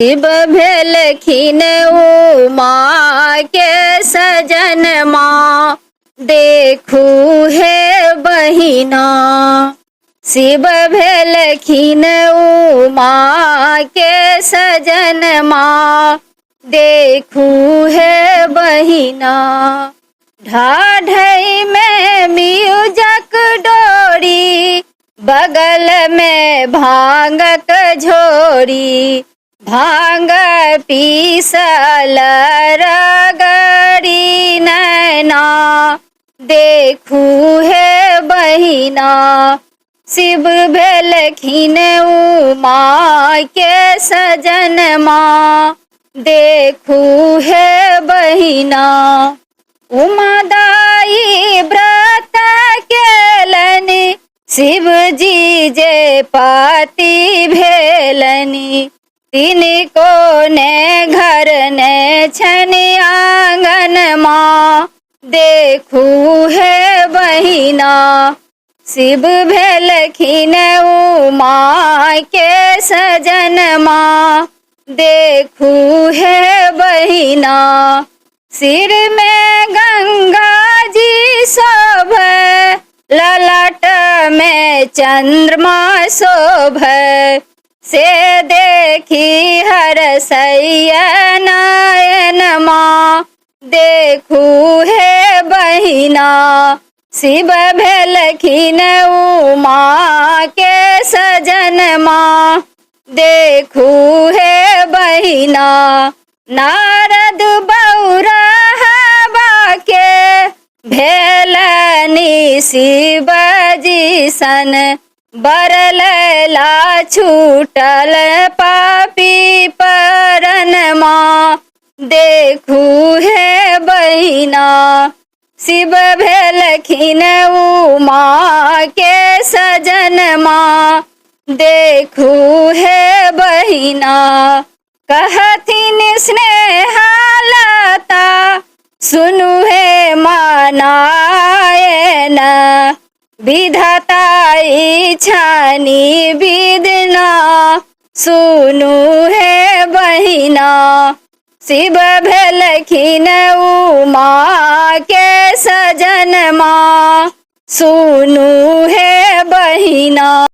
शिव भेलखिन उमा के सजन माँ, देखू हे बहिना। शिव भेलखिन उमा के सजन माँ, देखू हे बहिना। ढाढई में म्यूजक डोरी, बगल में भांगक झोरी। भांग पीसल रगड़ी नैना, देखू हे बहिना। शिव भेलखिन उमा के सजन माँ, देखू हे बहिना। उमा दाई व्रत केलनि, शिव जी जे पति भेलनि। तिनको ने घर ने छनि आंगन माँ, देखू हे बहिना। शिव भेलखिन उमा के सजन माँ, देखू हे बहिना। सिर में गंगा जी शोभै, ललाट में चंद्रमा शोभै। से देखी हरसैया नयन माँ, देखू हे बहिना। शिव भेलखिन उमा के सजन माँ, देखू हे बहिना। नारद बौरहबा के भेलनि शिव जी सन। बर लैला छूटल पापी परन माँ, देखू हे बहिना। शिव भेलखिन उमा के सजन माँ, देखू हे बहिना। कहथिन स्नेहलता, सुनु हे मानायन। विधाता छानी विदना, सुनु हे बहिना। शिव भेलखिन उमा के सजन माँ, सुनु हे बहिना।